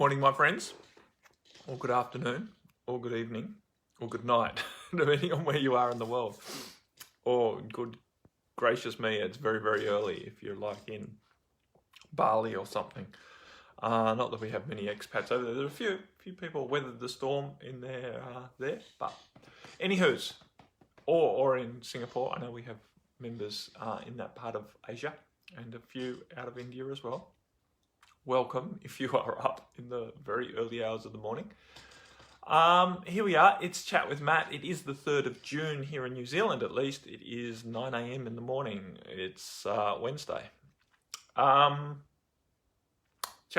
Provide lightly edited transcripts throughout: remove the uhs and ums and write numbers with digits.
morning, my friends, or good afternoon, or good evening, or good night, depending on where you are in the world. Or good gracious me, it's very, very early if you're like in Bali or something. Not that we have many expats over there. There are a few people weathered the storm in there, but anywho's, or in Singapore. I know we have members in that part of Asia and a few out of India as well. Welcome if you are up in the very early hours of the morning. Here we are, it's Chat with Matt. It is the 3rd of June here in New Zealand, at least. It is 9 a.m. in the morning. It's Wednesday. Chat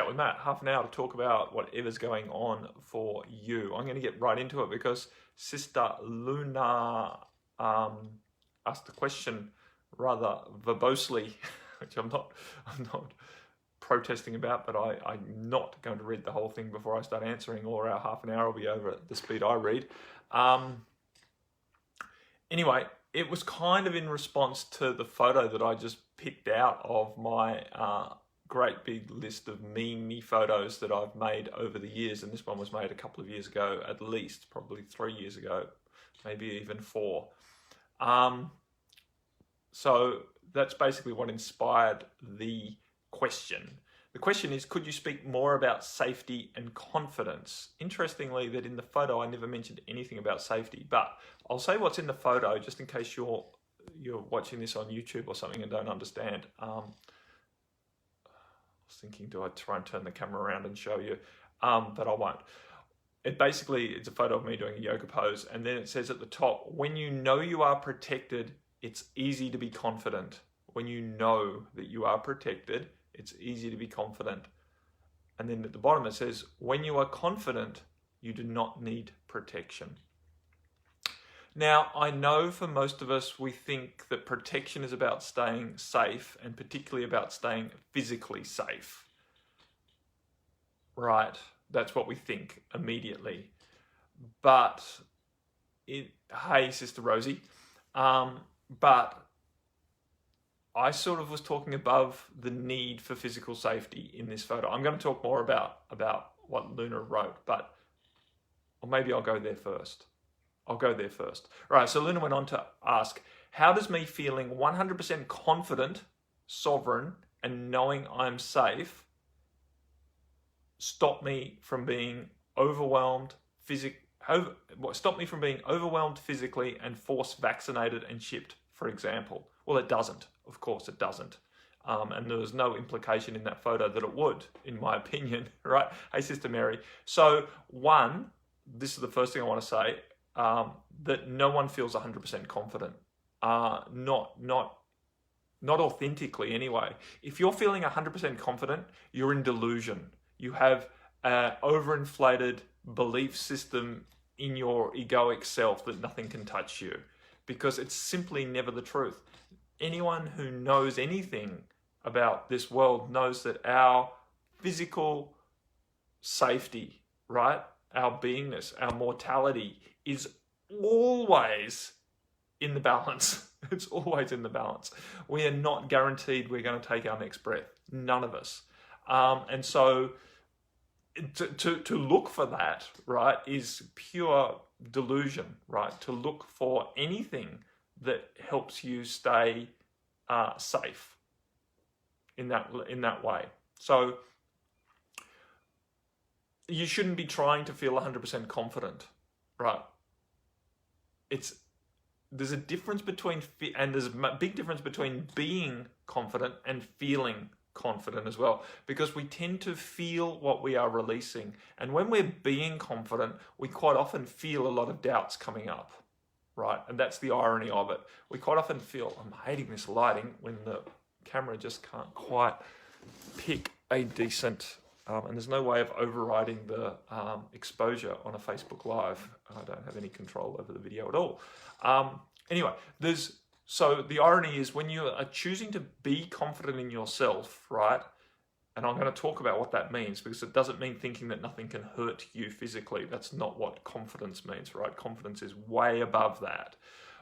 with Matt, half an hour to talk about whatever's going on for you. I'm going to get right into it because Sister Luna asked the question rather verbosely, which I'm not protesting about, but I'm not going to read the whole thing before I start answering, or our half an hour will be over at the speed I read. Anyway, it was kind of in response to the photo that I just picked out of my great big list of me photos that I've made over the years, and this one was made a couple of years ago, at least, probably 3 years ago, maybe even 4. So that's basically what inspired the question. The question is, could you speak more about safety and confidence? Interestingly, that in the photo I never mentioned anything about safety, but I'll say what's in the photo just in case you're watching this on YouTube or something and don't understand. I was thinking, do I try and turn the camera around and show you? But I won't. It's a photo of me doing a yoga pose, and then it says at the top, when you know you are protected, it's easy to be confident. When you know that you are protected, it's easy to be confident. And then at the bottom it says, when you are confident, you do not need protection. Now, I know for most of us, we think that protection is about staying safe, and particularly about staying physically safe. Right? That's what we think immediately. But, hey, Sister Rosie, but I sort of was talking above the need for physical safety in this photo. I'm going to talk more about what Luna wrote, or maybe I'll go there first. Right, so Luna went on to ask, how does me feeling 100% confident, sovereign, and knowing I'm safe stop me from being overwhelmed physically and force vaccinated and shipped, for example? Well, it doesn't. Of course it doesn't. And there was no implication in that photo that it would, in my opinion, right? Hey, Sister Mary. So one, this is the first thing I want to say, that no one feels 100% confident. Not authentically anyway. If you're feeling 100% confident, you're in delusion. You have an overinflated belief system in your egoic self that nothing can touch you, because it's simply never the truth. Anyone who knows anything about this world knows that our physical safety, right, our beingness, our mortality is always in the balance. It's always in the balance. We are not guaranteed we're going to take our next breath. None of us. And so to look for that, right, is pure delusion, right? To look for anything that helps you stay safe in that way. So you shouldn't be trying to feel 100% confident, right? There's a difference between, and there's a big difference between being confident and feeling confident as well, because we tend to feel what we are releasing, and when we're being confident, we quite often feel a lot of doubts coming up, right? And that's the irony of it. We quite often feel, I'm hating this lighting, when the camera just can't quite pick a decent, and there's no way of overriding the exposure on a Facebook Live. I don't have any control over the video at all. Anyway, so the irony is when you are choosing to be confident in yourself, right? And I'm going to talk about what that means, because it doesn't mean thinking that nothing can hurt you physically. That's not what confidence means, right? Confidence is way above that.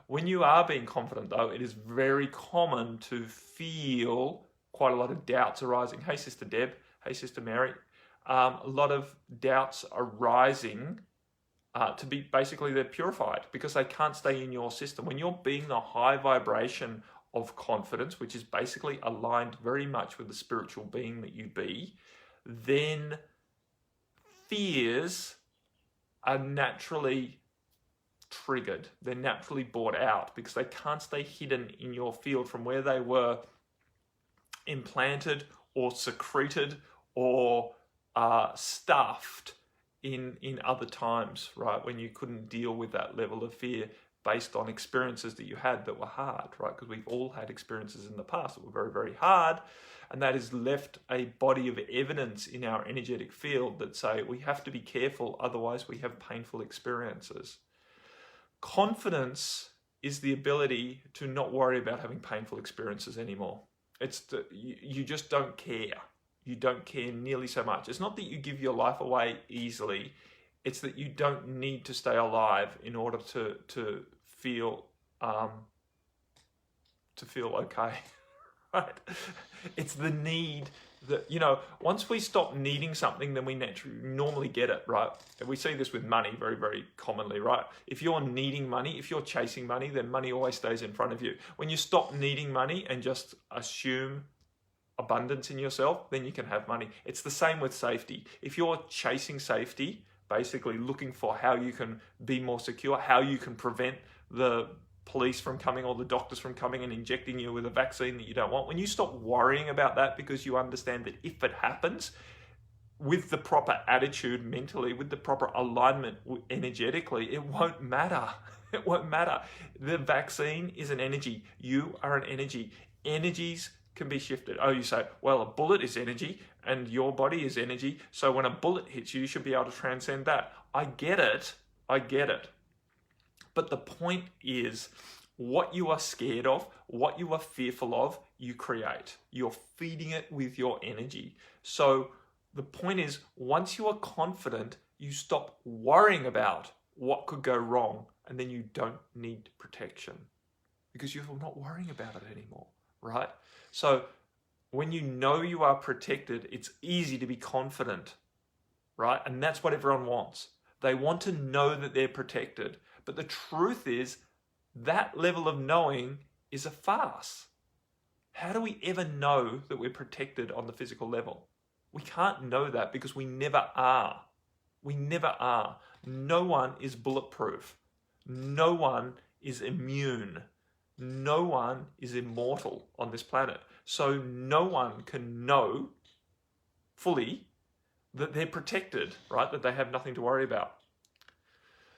When you are being confident, though, it is very common to feel quite a lot of doubts arising. Hey, Sister Deb. Hey, Sister Mary. a lot of doubts arising to be basically they're purified because they can't stay in your system. When you're being the high vibration of confidence, which is basically aligned very much with the spiritual being that you be, then fears are naturally triggered. They're naturally brought out because they can't stay hidden in your field from where they were implanted or secreted or stuffed in other times, right? When you couldn't deal with that level of fear based on experiences that you had that were hard, right? Because we've all had experiences in the past that were very, very hard. And that has left a body of evidence in our energetic field that say we have to be careful, otherwise we have painful experiences. Confidence is the ability to not worry about having painful experiences anymore. You just don't care. You don't care nearly so much. It's not that you give your life away easily. It's that you don't need to stay alive in order to feel okay. Right? It's the need that, once we stop needing something, then we normally get it, right? And we see this with money very, very commonly, right? If you're needing money, if you're chasing money, then money always stays in front of you. When you stop needing money and just assume abundance in yourself, then you can have money. It's the same with safety. If you're chasing safety, basically looking for how you can be more secure, how you can prevent the police from coming or the doctors from coming and injecting you with a vaccine that you don't want. When you stop worrying about that because you understand that if it happens, with the proper attitude mentally, with the proper alignment energetically, it won't matter. It won't matter. The vaccine is an energy. You are an energy. Energies can be shifted. Oh, you say, well, a bullet is energy and your body is energy. So when a bullet hits you, you should be able to transcend that. I get it. But the point is, what you are scared of, what you are fearful of, you create. You're feeding it with your energy. So the point is, once you are confident, you stop worrying about what could go wrong, and then you don't need protection because you're not worrying about it anymore, right? So when you know you are protected, it's easy to be confident, right? And that's what everyone wants. They want to know that they're protected. But the truth is, that level of knowing is a farce. How do we ever know that we're protected on the physical level? We can't know that because we never are. We never are. No one is bulletproof. No one is immune. No one is immortal on this planet. So no one can know fully that they're protected, right? That they have nothing to worry about.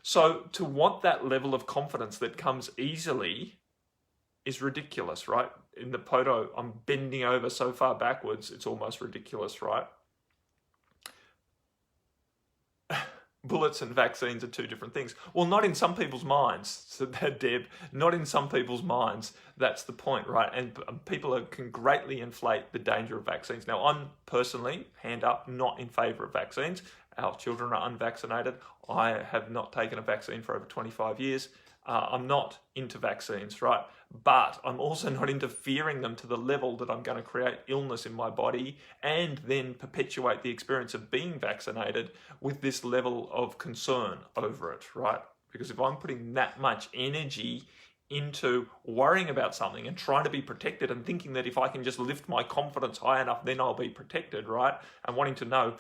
So to want that level of confidence that comes easily is ridiculous, right? In the photo, I'm bending over so far backwards, it's almost ridiculous, right? Bullets and vaccines are two different things. Well, not in some people's minds, said that Deb. Not in some people's minds. That's the point, right? And people can greatly inflate the danger of vaccines. Now, I'm personally, hand up, not in favour of vaccines. Our children are unvaccinated. I have not taken a vaccine for over 25 years. I'm not into vaccines, right? But I'm also not into fearing them to the level that I'm going to create illness in my body and then perpetuate the experience of being vaccinated with this level of concern over it, right? Because if I'm putting that much energy into worrying about something and trying to be protected and thinking that if I can just lift my confidence high enough, then I'll be protected, right? And wanting to know,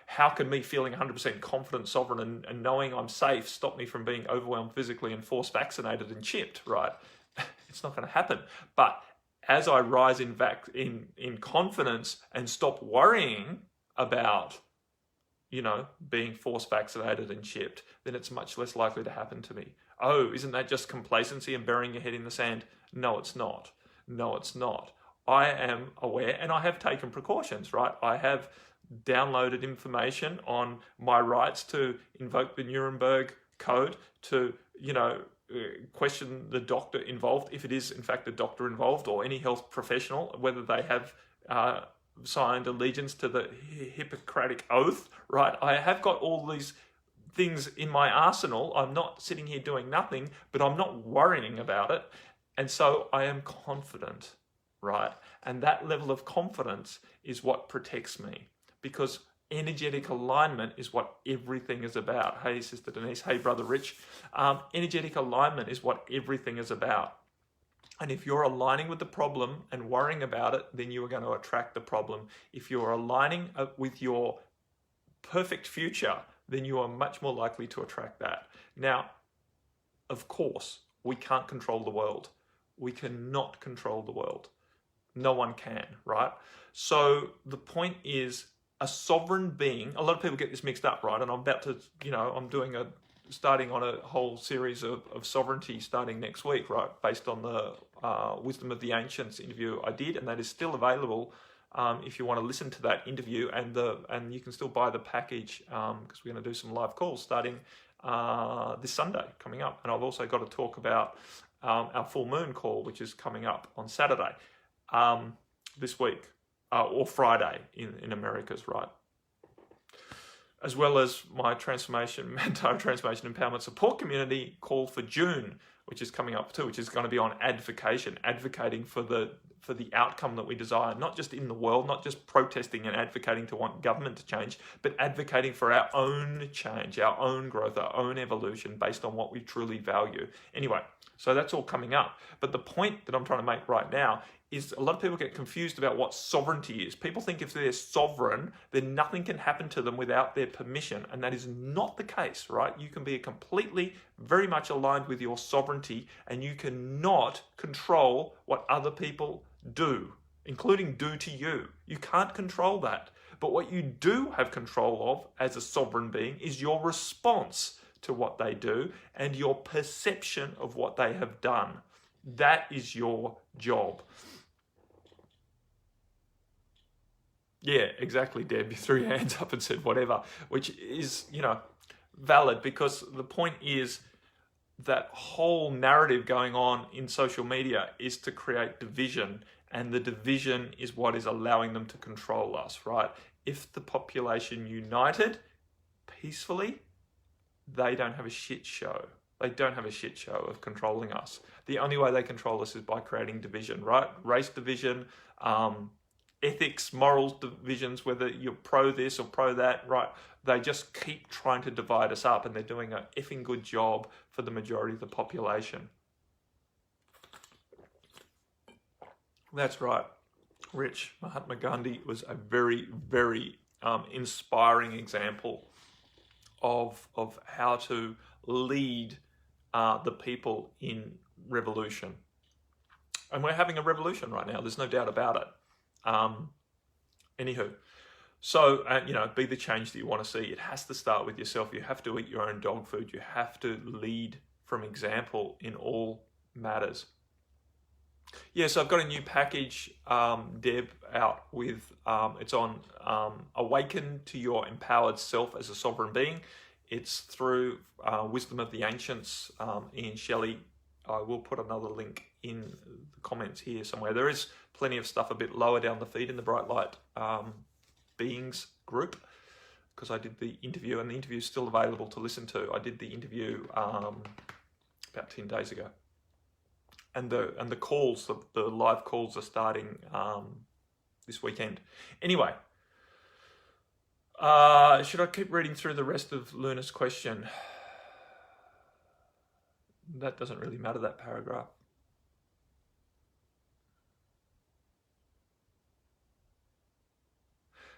how can me feeling 100% confident, sovereign, and knowing I'm safe stop me from being overwhelmed physically and force vaccinated and chipped, right? It's not going to happen. But as I rise in confidence and stop worrying about, being force vaccinated and chipped, then it's much less likely to happen to me. Oh, isn't that just complacency and burying your head in the sand? No, it's not. No, it's not. I am aware and I have taken precautions, right? I have downloaded information on my rights to invoke the Nuremberg Code to, question the doctor involved, if it is in fact a doctor involved or any health professional, whether they have signed allegiance to the Hippocratic Oath, right? I have got all these things in my arsenal. I'm not sitting here doing nothing, but I'm not worrying about it. And so I am confident, right? And that level of confidence is what protects me. Because Energetic alignment is what everything is about. Hey, Sister Denise. Hey, Brother Rich. Energetic alignment is what everything is about. And if you're aligning with the problem and worrying about it, then you are going to attract the problem. If you're aligning with your perfect future, then you are much more likely to attract that. Now, of course, we can't control the world. We cannot control the world. No one can, right? So the point is, a sovereign being, a lot of people get this mixed up, right? And I'm about to, I'm starting on a whole series of sovereignty starting next week, right? Based on the Wisdom of the Ancients interview I did, and that is still available if you want to listen to that interview, and you can still buy the package because we're going to do some live calls starting this Sunday coming up. And I've also got to talk about our full moon call, which is coming up on Saturday this week. Or Friday in Americas, right? As well as my entire transformation empowerment support community call for June, which is coming up too, which is going to be on advocating for the outcome that we desire, not just in the world, not just protesting and advocating to want government to change, but advocating for our own change, our own growth, our own evolution based on what we truly value. Anyway, so that's all coming up. But the point that I'm trying to make right now is a lot of people get confused about what sovereignty is. People think if they're sovereign, then nothing can happen to them without their permission. And that is not the case, right? You can be very much aligned with your sovereignty, and you cannot control what other people do, including do to you. You can't control that. But what you do have control of as a sovereign being is your response to what they do and your perception of what they have done. That is your job. Yeah, exactly, Deb. You threw your hands up and said whatever, which is, valid, because the point is that whole narrative going on in social media is to create division, and the division is what is allowing them to control us, right? If the population united peacefully, they don't have a shit show. They don't have a shit show of controlling us. The only way they control us is by creating division, right? Race division, ethics, morals divisions, whether you're pro this or pro that, right? They just keep trying to divide us up, and they're doing an effing good job for the majority of the population. That's right. Rich, Mahatma Gandhi was a very, very inspiring example of how to lead the people in revolution. And we're having a revolution right now. There's no doubt about it. Anywho, so, be the change that you want to see. It has to start with yourself. You have to eat your own dog food. You have to lead from example in all matters. Yeah, so I've got a new package, Deb, out with, it's on Awaken to Your Empowered Self as a Sovereign Being. It's through Wisdom of the Ancients, Ian Shelley. I will put another link in the comments here somewhere. There is plenty of stuff a bit lower down the feed in the Bright Light Beings group, because I did the interview, and the interview is still available to listen to. I did the interview about 10 days ago. And the calls, the live calls are starting this weekend. Anyway, should I keep reading through the rest of Luna's question? That doesn't really matter, that paragraph.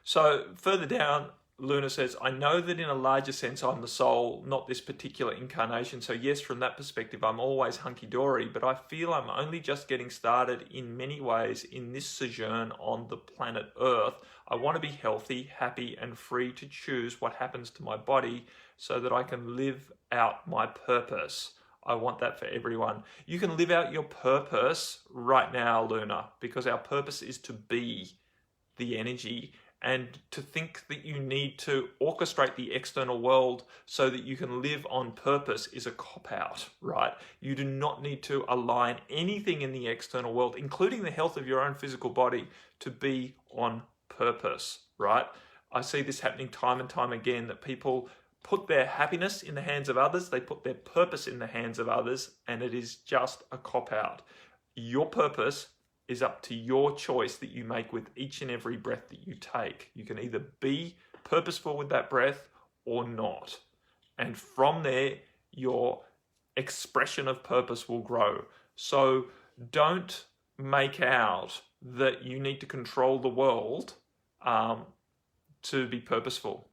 So further down, Luna says, I know that in a larger sense I'm the soul, not this particular incarnation. So yes, from that perspective, I'm always hunky-dory, but I feel I'm only just getting started in many ways in this sojourn on the planet Earth. I want to be healthy, happy, and free to choose what happens to my body so that I can live out my purpose. I want that for everyone. You can live out your purpose right now, Luna, because our purpose is to be the energy. And to think that you need to orchestrate the external world so that you can live on purpose is a cop-out, right? You do not need to align anything in the external world, including the health of your own physical body, to be on purpose, right? I see this happening time and time again, that people put their happiness in the hands of others, they put their purpose in the hands of others, and it is just a cop-out. Your purpose is up to your choice that you make with each and every breath that you take. You can either be purposeful with that breath or not. And from there, your expression of purpose will grow. So don't make out that you need to control the world to be purposeful.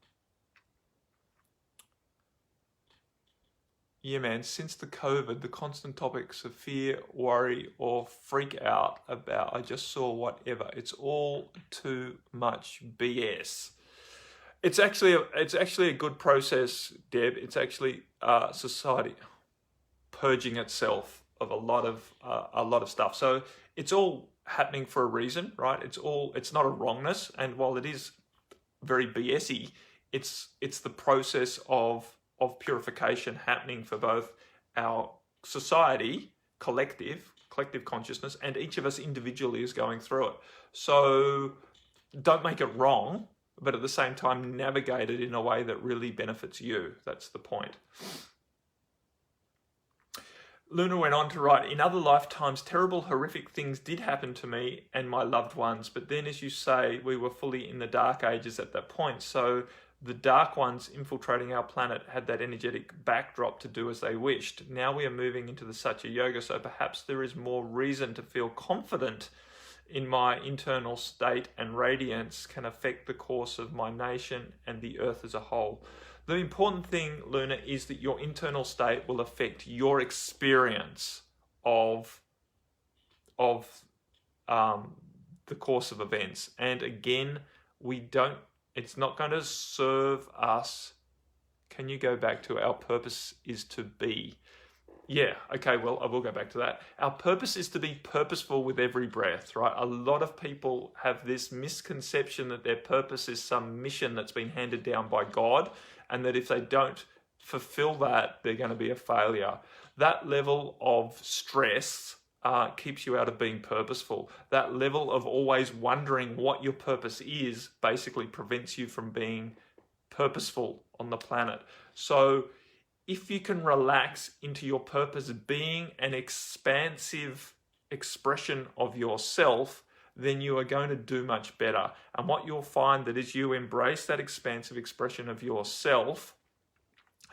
Yeah, man, since the COVID, the constant topics of fear, worry, or freak out about, I just saw whatever. It's all too much BS. It's actually a good process, Deb. It's actually society purging itself of a lot of stuff. So it's all happening for a reason, right? It's not a wrongness, and while it is very BS-y, it's the process of purification happening for both our society, collective consciousness, and each of us individually is going through it. So don't make it wrong, but at the same time navigate it in a way that really benefits you. That's the point. Luna went on to write, in other lifetimes, terrible, horrific things did happen to me and my loved ones, but then, as you say, we were fully in the dark ages at that point. So the dark ones infiltrating our planet had that energetic backdrop to do as they wished. Now we are moving into the Satya Yoga, so perhaps there is more reason to feel confident in my internal state, and radiance can affect the course of my nation and the earth as a whole. The important thing, Luna, is that your internal state will affect your experience of the course of events. And again, it's not going to serve us. Can you go back to our purpose is to be? Yeah, okay, well, I will go back to that. Our purpose is to be purposeful with every breath, right? A lot of people have this misconception that their purpose is some mission that's been handed down by God, and that if they don't fulfill that, they're going to be a failure. That level of stress keeps you out of being purposeful. That level of always wondering what your purpose is basically prevents you from being purposeful on the planet. So if you can relax into your purpose being an expansive expression of yourself, then you are going to do much better. And what you'll find that as you embrace that expansive expression of yourself,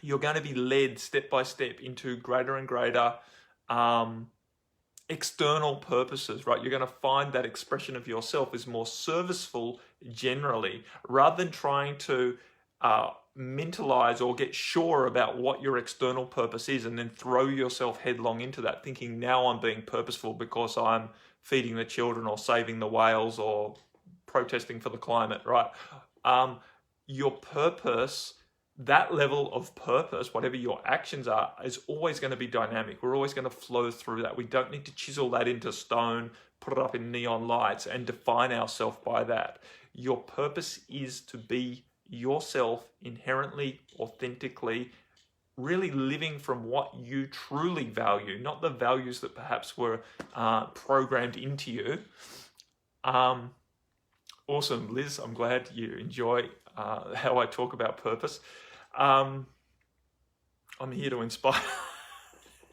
you're going to be led step by step into greater and greater external purposes, right? You're going to find that expression of yourself is more serviceful generally, rather than trying to mentalize or get sure about what your external purpose is and then throw yourself headlong into that, thinking now I'm being purposeful because I'm feeding the children or saving the whales or protesting for the climate, right? Your purpose, that level of purpose, whatever your actions are, is always going to be dynamic. We're always going to flow through that. We don't need to chisel that into stone, put it up in neon lights and define ourselves by that. Your purpose is to be yourself inherently, authentically, really living from what you truly value, not the values that perhaps were programmed into you. Awesome, Liz. I'm glad you enjoy how I talk about purpose. I'm here to inspire.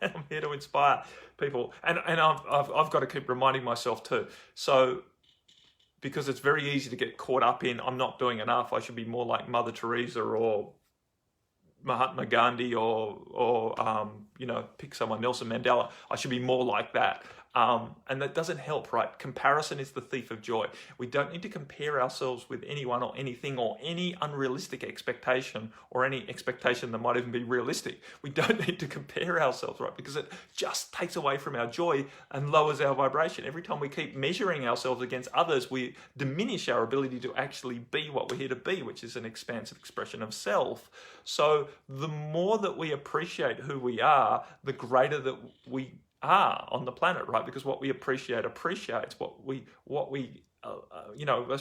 I'm here to inspire people, and I've got to keep reminding myself too. So, because it's very easy to get caught up in, I'm not doing enough, I should be more like Mother Teresa or Mahatma Gandhi or pick someone, Nelson Mandela. I should be more like that. And that doesn't help, right? Comparison is the thief of joy. We don't need to compare ourselves with anyone or anything or any unrealistic expectation or any expectation that might even be realistic. We don't need to compare ourselves, right? Because it just takes away from our joy and lowers our vibration. Every time we keep measuring ourselves against others, we diminish our ability to actually be what we're here to be, which is an expansive expression of self. So the more that we appreciate who we are, the greater that we are on the planet, right? Because what we appreciates that's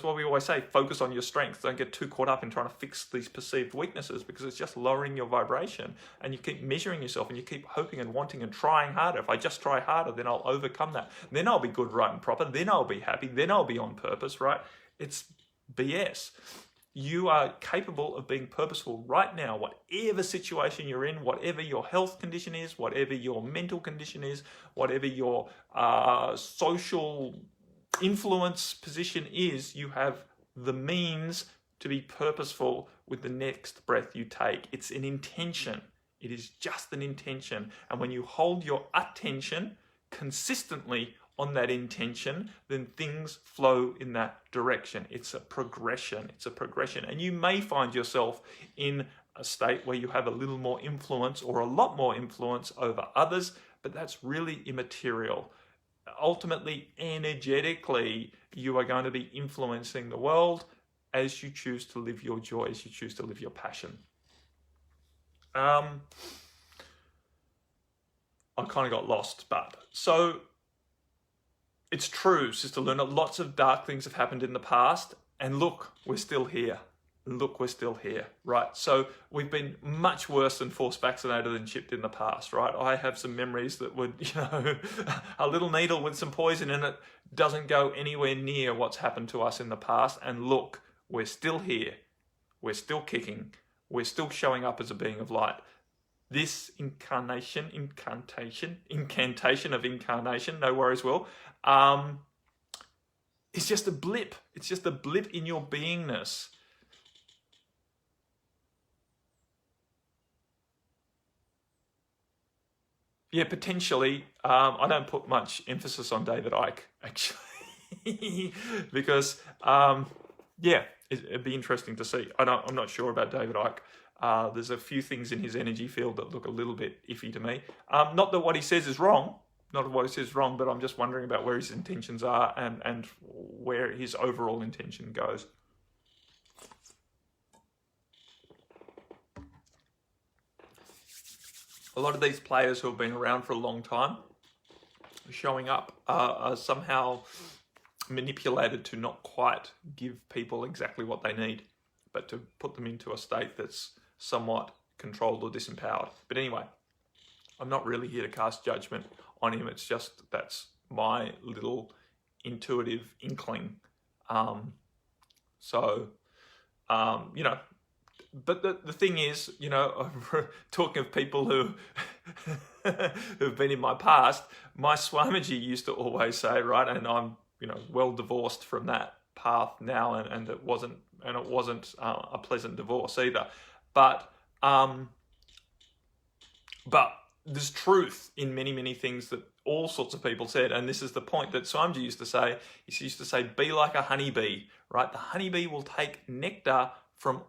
why we always say focus on your strengths. Don't get too caught up in trying to fix these perceived weaknesses, because it's just lowering your vibration, and you keep measuring yourself and you keep hoping and wanting and trying harder. If I just try harder, then I'll overcome that, then I'll be good, right, and proper, then I'll be happy, then I'll be on purpose, right? It's BS. You are capable of being purposeful right now, whatever situation you're in, whatever your health condition is, whatever your mental condition is, whatever your social influence position is you have the means to be purposeful with the next breath you take. It's an intention. It is just an intention. And when you hold your attention consistently on that intention, then things flow in that direction. It's a progression. It's a progression. And you may find yourself in a state where you have a little more influence or a lot more influence over others, but that's really immaterial. Ultimately, energetically, you are going to be influencing the world as you choose to live your joy, as you choose to live your passion. I kind of got lost, but so it's true, Sister Luna, lots of dark things have happened in the past, and look, we're still here. Look, we're still here, right? So we've been much worse than forced vaccinated and chipped in the past, right? I have some memories that would, a little needle with some poison in it doesn't go anywhere near what's happened to us in the past. And look, we're still here. We're still kicking. We're still showing up as a being of light. This incantation of incarnation, no worries, Will, it's just a blip. It's just a blip in your beingness. Yeah, potentially. I don't put much emphasis on David Icke, actually, because, it'd be interesting to see. I'm not sure about David Icke. There's a few things in his energy field that look a little bit iffy to me. Not that what he says is wrong, but I'm just wondering about where his intentions are and where his overall intention goes. A lot of these players who have been around for a long time, showing up, are somehow manipulated to not quite give people exactly what they need, but to put them into a state that's somewhat controlled or disempowered. But anyway, I'm not really here to cast judgment on him. It's just that's my little intuitive inkling. But the thing is, talking of people who who've been in my past, my Swamiji used to always say, right, and I'm well divorced from that path now, and it wasn't a pleasant divorce either. But there's truth in many things that all sorts of people said, and this is the point that Swamiji used to say. He used to say, be like a honeybee, right? The honeybee will take nectar from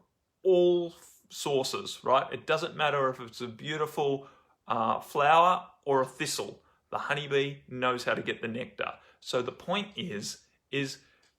all sources, right? It doesn't matter if it's a beautiful flower or a thistle. The honeybee knows how to get the nectar. So the point is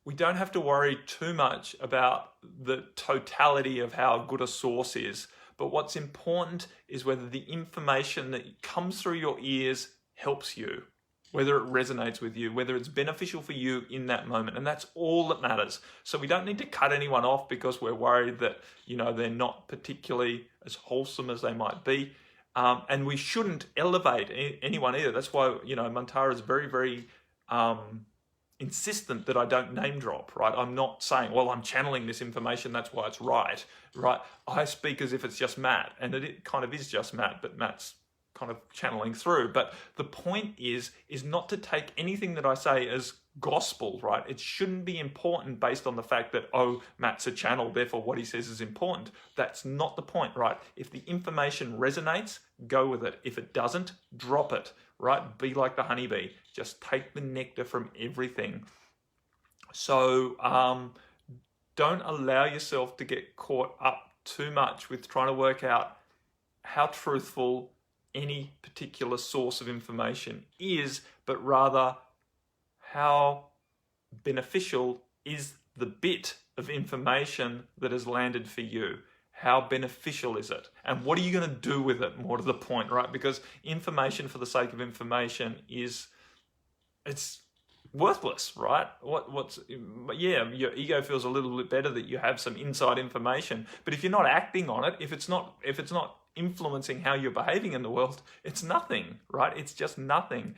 we don't have to worry too much about the totality of how good a source is. But what's important is whether the information that comes through your ears helps you, whether it resonates with you, whether it's beneficial for you in that moment. And that's all that matters. So we don't need to cut anyone off because we're worried that, they're not particularly as wholesome as they might be. And we shouldn't elevate anyone either. That's why, Mantara is very, very insistent that I don't name drop, right? I'm not saying, well, I'm channeling this information, that's why it's right? I speak as if it's just Matt, and it kind of is just Matt, but Matt's kind of channeling through. But the point is not to take anything that I say as gospel, right? It shouldn't be important based on the fact that, Matt's a channel, therefore what he says is important. That's not the point, right? If the information resonates, go with it. If it doesn't, drop it, right? Be like the honeybee. Just take the nectar from everything. So don't allow yourself to get caught up too much with trying to work out how truthful any particular source of information is, but rather how beneficial is the bit of information that has landed for you. How beneficial is it? And what are you going to do with it, more to the point, right? Because information for the sake of information it's worthless, right? Your ego feels a little bit better that you have some inside information, but if you're not acting on it, if it's not influencing how you're behaving in the world, it's nothing, right? It's just nothing.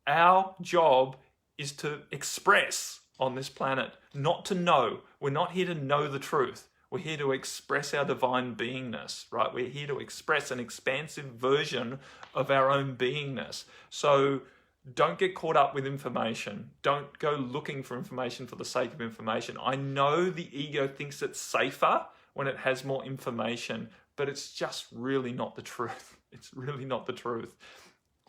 Our job is to express on this planet, not to know. We're not here to know the truth. We're here to express our divine beingness, right? We're here to express an expansive version of our own beingness. So don't get caught up with information. Don't go looking for information for the sake of information. I know the ego thinks it's safer when it has more information, but it's just really not the truth. It's really not the truth.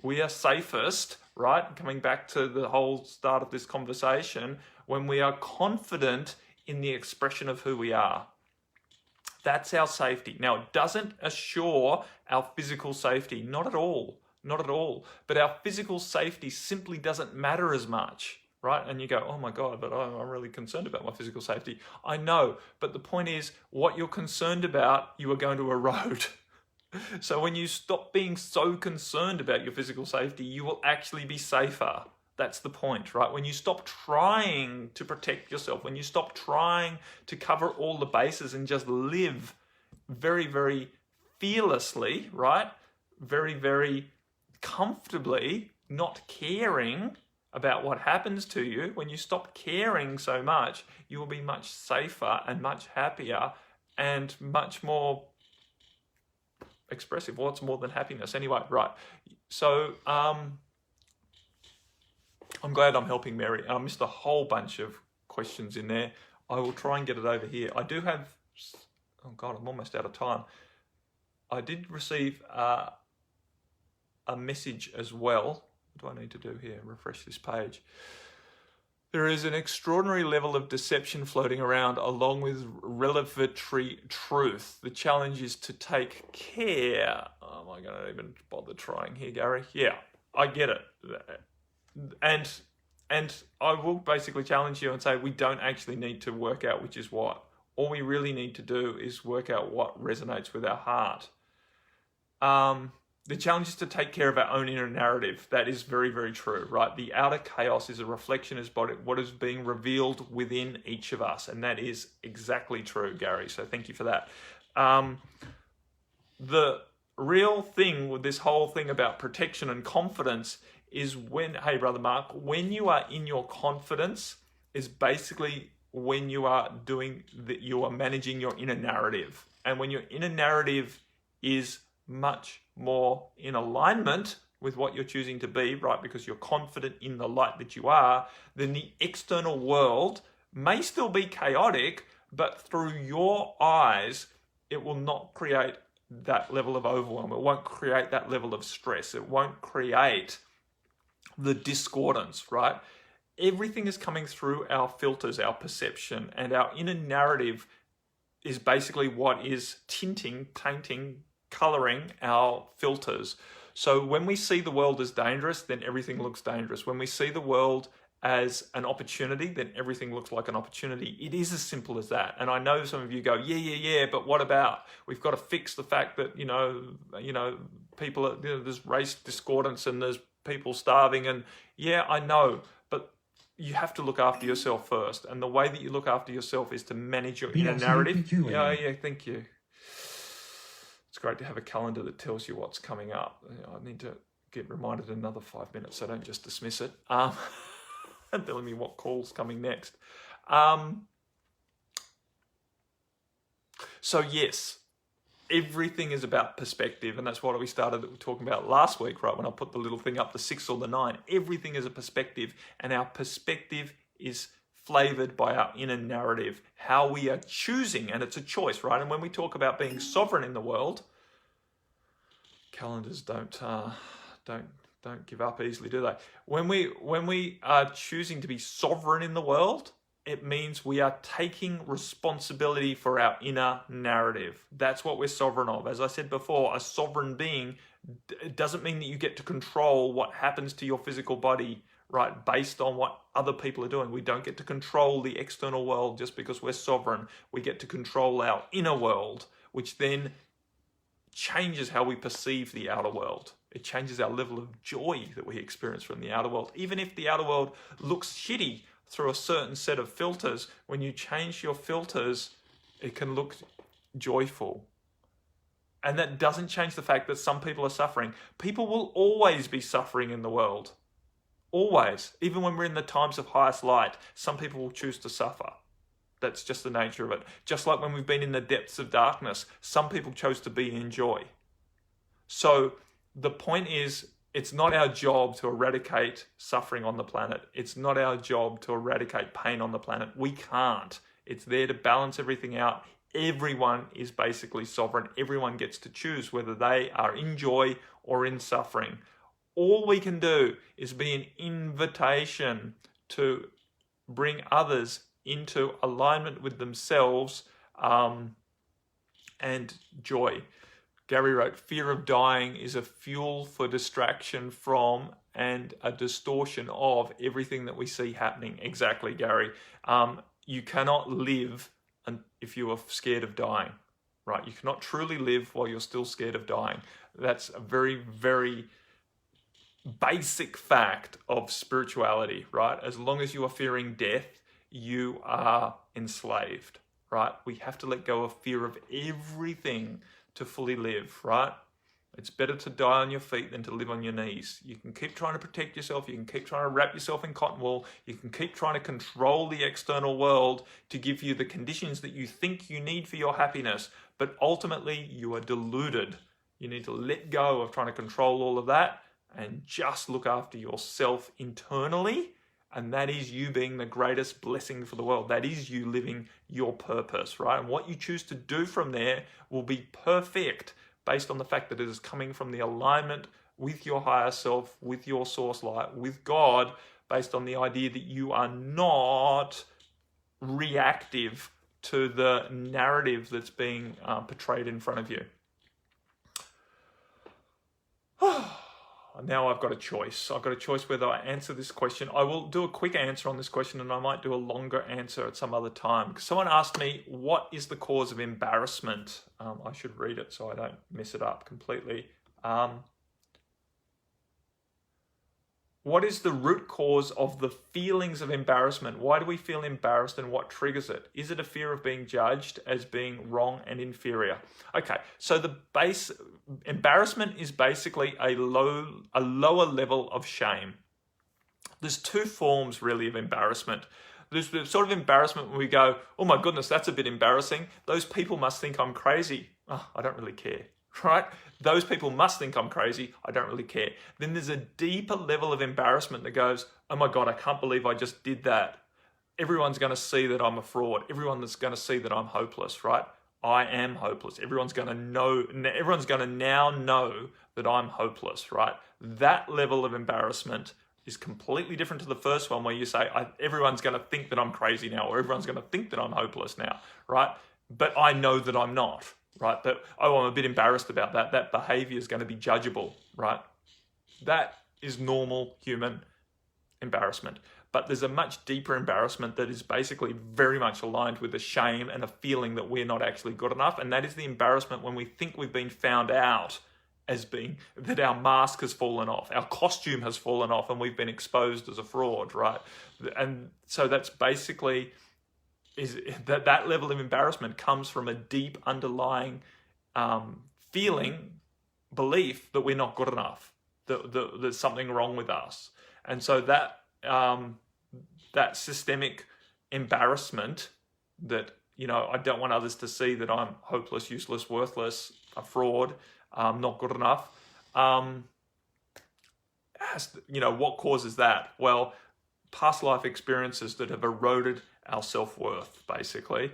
We are safest, right? Coming back to the whole start of this conversation, when we are confident in the expression of who we are. That's our safety. Now, it doesn't assure our physical safety. Not at all. Not at all. But our physical safety simply doesn't matter as much, right? And you go, oh my God, but I'm really concerned about my physical safety. I know, but the point is, what you're concerned about, you are going to erode. So when you stop being so concerned about your physical safety, you will actually be safer. That's the point, right? When you stop trying to protect yourself, when you stop trying to cover all the bases and just live very, very fearlessly, right? Very, very comfortably, not caring about what happens to you, when you stop caring so much, you will be much safer and much happier and much more expressive. What's more than happiness anyway, right? So I'm glad I'm helping Mary. I missed a whole bunch of questions in there. I will try and get it over here. I do have, oh God, I'm almost out of time. I did receive a message as well. What do I need to do here? Refresh this page. There is an extraordinary level of deception floating around along with revelatory truth. The challenge is to take care. Oh, am I going to even bother trying here, Gary? Yeah, I get it. And I will basically challenge you and say we don't actually need to work out which is what. All we really need to do is work out what resonates with our heart. The challenge is to take care of our own inner narrative. That is very, very true, right? The outer chaos is a reflection of what is being revealed within each of us. And that is exactly true, Gary. So thank you for that. The real thing with this whole thing about protection and confidence is when, hey, Brother Mark, when you are in your confidence is basically when you are you are managing your inner narrative. And when your inner narrative is much more in alignment with what you're choosing to be, right? Because you're confident in the light that you are, then the external world may still be chaotic, but through your eyes, it will not create that level of overwhelm. It won't create that level of stress. It won't create the discordance, right? Everything is coming through our filters, our perception, and our inner narrative is basically what is tainting, coloring our filters. So when we see the world as dangerous, then everything looks dangerous. When we see the world as an opportunity, then everything looks like an opportunity. It is as simple as that. And I know some of you go, yeah, but what about? We've got to fix the fact that, people are, there's race discordance and there's people starving. And yeah, I know, but you have to look after yourself first. And the way that you look after yourself is to manage your inner narrative. Yeah, thank you. It's great to have a calendar that tells you what's coming up. I need to get reminded in another 5 minutes, so don't just dismiss it. And telling me what call's coming next. So yes, everything is about perspective, and that's what we started talking about last week, right? When I put the little thing up, the 6 or the 9. Everything is a perspective, and our perspective is flavored by our inner narrative, how we are choosing, and it's a choice, right? And when we talk about being sovereign in the world, calendars don't give up easily, do they? When we are choosing to be sovereign in the world, it means we are taking responsibility for our inner narrative. That's what we're sovereign of. As I said before, a sovereign being, it doesn't mean that you get to control what happens to your physical body, right, based on what other people are doing. We don't get to control the external world just because we're sovereign. We get to control our inner world, which then changes how we perceive the outer world. It changes our level of joy that we experience from the outer world. Even if the outer world looks shitty through a certain set of filters, when you change your filters, it can look joyful. And that doesn't change the fact that some people are suffering. People will always be suffering in the world. Always. Even when we're in the times of highest light, some people will choose to suffer. That's just the nature of it. Just like when we've been in the depths of darkness, some people chose to be in joy. So the point is, it's not our job to eradicate suffering on the planet. It's not our job to eradicate pain on the planet. We can't. It's there to balance everything out. Everyone is basically sovereign. Everyone gets to choose whether they are in joy or in suffering. All we can do is be an invitation to bring others into alignment with themselves and joy. Gary wrote, fear of dying is a fuel for distraction from and a distortion of everything that we see happening. Exactly, Gary. You cannot live if you are scared of dying, right? You cannot truly live while you're still scared of dying. That's a very, very basic fact of spirituality, right? As long as you are fearing death, you are enslaved, right? We have to let go of fear of everything to fully live, right? It's better to die on your feet than to live on your knees. You can keep trying to protect yourself. You can keep trying to wrap yourself in cotton wool. You can keep trying to control the external world to give you the conditions that you think you need for your happiness. But ultimately, you are deluded. You need to let go of trying to control all of that and just look after yourself internally. And that is you being the greatest blessing for the world. That is you living your purpose, right? And what you choose to do from there will be perfect based on the fact that it is coming from the alignment with your higher self, with your source light, with God, based on the idea that you are not reactive to the narrative that's being portrayed in front of you. Now I've got a choice. I've got a choice whether I answer this question. I will do a quick answer on this question and I might do a longer answer at some other time. Someone asked me, what is the cause of embarrassment? I should read it so I don't mess it up completely. What is the root cause of the feelings of embarrassment? Why do we feel embarrassed and what triggers it? Is it a fear of being judged as being wrong and inferior? Okay, so the base embarrassment is basically a lower level of shame. There's two forms really of embarrassment. There's the sort of embarrassment when we go, oh my goodness, that's a bit embarrassing. Those people must think I'm crazy. Oh, I don't really care. Right? Those people must think I'm crazy. I don't really care. Then there's a deeper level of embarrassment that goes, oh my God, I can't believe I just did that. Everyone's going to see that I'm a fraud. Everyone's going to see that I'm hopeless, right? I am hopeless. Everyone's going to now know that I'm hopeless, right? That level of embarrassment is completely different to the first one where you say, everyone's going to think that I'm crazy now, or everyone's going to think that I'm hopeless now, right? But I know that I'm not. Right, but I'm a bit embarrassed about that. That behavior is going to be judgeable, right? That is normal human embarrassment. But there's a much deeper embarrassment that is basically very much aligned with a shame and a feeling that we're not actually good enough. And that is the embarrassment when we think we've been found out as being, that our mask has fallen off, our costume has fallen off, and we've been exposed as a fraud, right? And so that's basically... is that level of embarrassment comes from a deep underlying belief that we're not good enough, that there's something wrong with us. And so that systemic embarrassment that, I don't want others to see that I'm hopeless, useless, worthless, a fraud, not good enough. What causes that? Well, past life experiences that have eroded our self-worth, basically,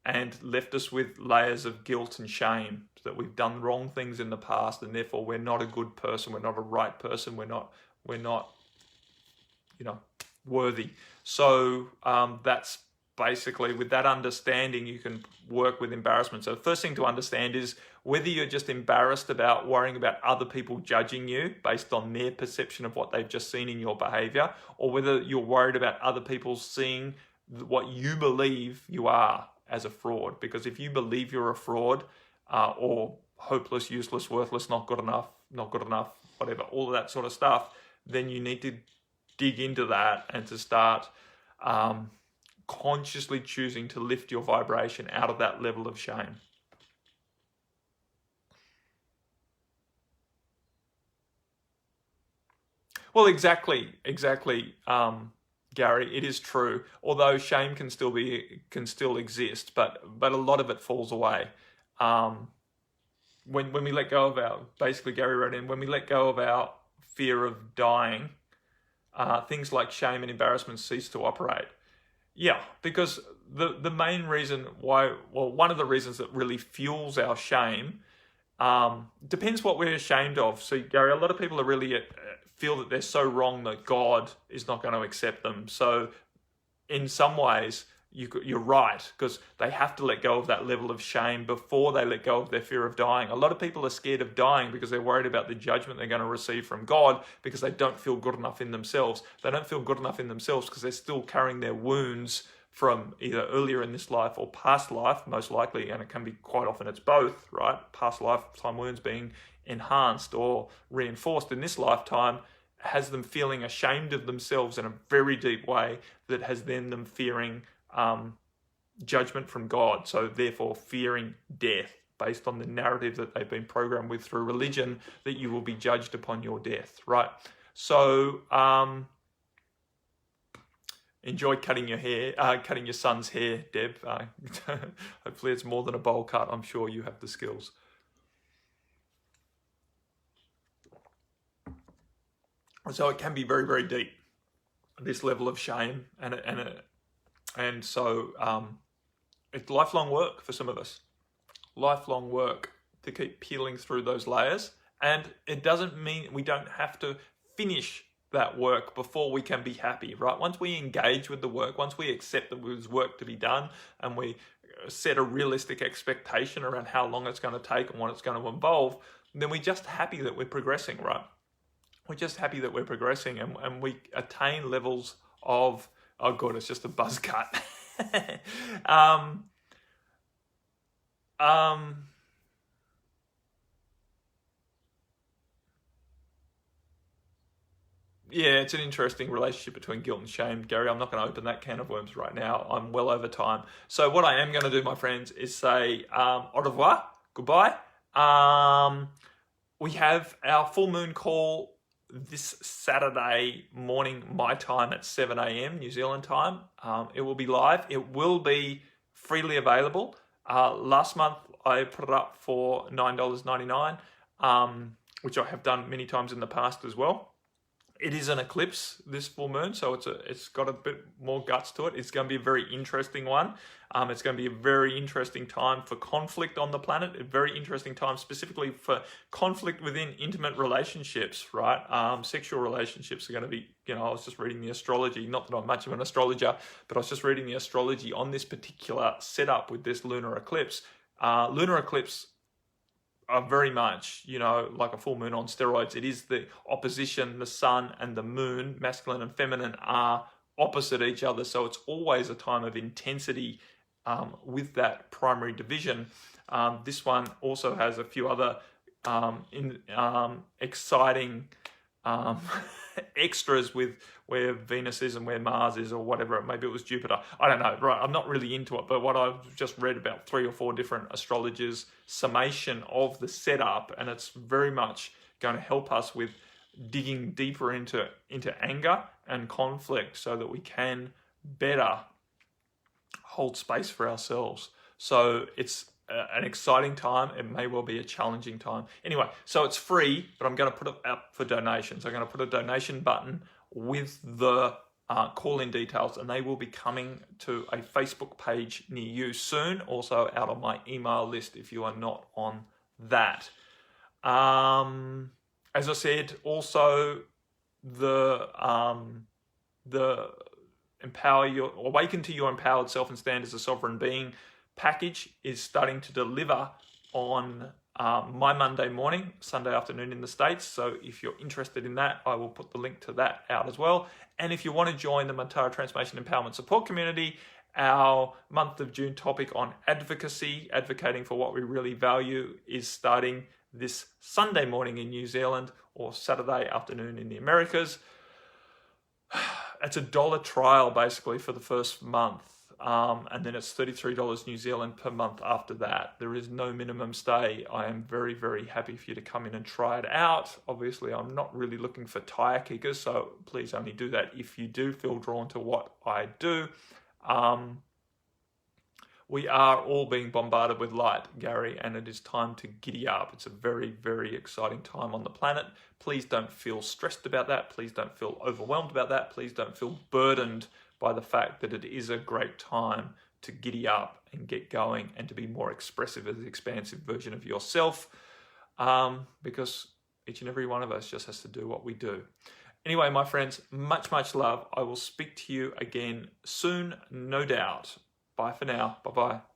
and left us with layers of guilt and shame that we've done wrong things in the past, and therefore we're not a good person, we're not a right person, we're not worthy. So that's basically, with that understanding, you can work with embarrassment. So the first thing to understand is whether you're just embarrassed about worrying about other people judging you based on their perception of what they've just seen in your behavior, or whether you're worried about other people seeing what you believe you are as a fraud. Because if you believe you're a fraud, or hopeless, useless, worthless, not good enough, whatever, all of that sort of stuff, then you need to dig into that and to start consciously choosing to lift your vibration out of that level of shame. Well, exactly, Gary. It is true. Although shame can still exist, but a lot of it falls away. when we let go of our, basically Gary wrote in, when we let go of our fear of dying, things like shame and embarrassment cease to operate. Yeah, because the main reason why, well, one of the reasons that really fuels our shame depends what we're ashamed of. So, Gary, a lot of people are really feel that they're so wrong that God is not going to accept them. So, in some ways, you're right, because they have to let go of that level of shame before they let go of their fear of dying. A lot of people are scared of dying because they're worried about the judgment they're going to receive from God, because they don't feel good enough in themselves. They don't feel good enough in themselves because they're still carrying their wounds from either earlier in this life or past life, most likely, and it can be quite often it's both, right? Past lifetime wounds being enhanced or reinforced in this lifetime has them feeling ashamed of themselves in a very deep way that has then them fearing judgment from God, so therefore fearing death based on the narrative that they've been programmed with through religion, that you will be judged upon your death, right? So enjoy cutting your hair, cutting your son's hair, Deb. Hopefully it's more than a bowl cut. I'm sure you have the skills. So it can be very, very deep, this level of shame, and so it's lifelong work for some of us. Lifelong work to keep peeling through those layers. And it doesn't mean we don't have to finish that work before we can be happy, right? Once we engage with the work, once we accept that there's work to be done, and we set a realistic expectation around how long it's going to take and what it's going to involve, then we're just happy that we're progressing, right? We're just happy that we're progressing, and we attain levels of, oh God, it's just a buzz cut. Yeah, it's an interesting relationship between guilt and shame, Gary. I'm not going to open that can of worms right now. I'm well over time. So what I am going to do, my friends, is say au revoir, goodbye. We have our full moon call this Saturday morning, my time, at 7 a.m. New Zealand time. It will be live. It will be freely available. Last month, I put it up for $9.99, which I have done many times in the past as well. It is an eclipse, this full moon, so it's got a bit more guts to it. It's going to be a very interesting one. It's going to be a very interesting time for conflict on the planet, a very interesting time specifically for conflict within intimate relationships, right? Sexual relationships are going to be, I was just reading the astrology, not that I'm much of an astrologer, but I was just reading the astrology on this particular setup with this lunar eclipse. Lunar eclipse are very much, like a full moon on steroids. It is the opposition. The sun and the moon, masculine and feminine, are opposite each other. So it's always a time of intensity with that primary division. This one also has a few other exciting extras with where Venus is and where Mars is, or whatever. Maybe it was Jupiter. I don't know. Right, I'm not really into it, but what I've just read about 3 or 4 different astrologers' summation of the setup, and it's very much going to help us with digging deeper into anger and conflict so that we can better hold space for ourselves. So it's an exciting time. It may well be a challenging time. Anyway, so it's free, but I'm going to put it up for donations. I'm going to put a donation button with the call-in details, and they will be coming to a Facebook page near you soon, also out on my email list if you are not on that. As I said, also the Awaken to Your Empowered Self and Stand as a Sovereign Being package is starting to deliver on my Monday morning, Sunday afternoon in the States. So if you're interested in that, I will put the link to that out as well. And if you want to join the Mantara Transformation Empowerment Support Community, our month of June topic on advocacy, advocating for what we really value, is starting this Sunday morning in New Zealand or Saturday afternoon in the Americas. It's $1 trial basically for the first month. And then it's $33 New Zealand per month after that. There is no minimum stay. I am very, very happy for you to come in and try it out. Obviously, I'm not really looking for tire kickers, so please only do that if you do feel drawn to what I do. We are all being bombarded with light, Gary, and it is time to giddy up. It's a very, very exciting time on the planet. Please don't feel stressed about that. Please don't feel overwhelmed about that. Please don't feel burdened by the fact that it is a great time to giddy up and get going and to be more expressive as the expansive version of yourself, because each and every one of us just has to do what we do. Anyway, my friends, much, much love. I will speak to you again soon, no doubt. Bye for now. Bye-bye.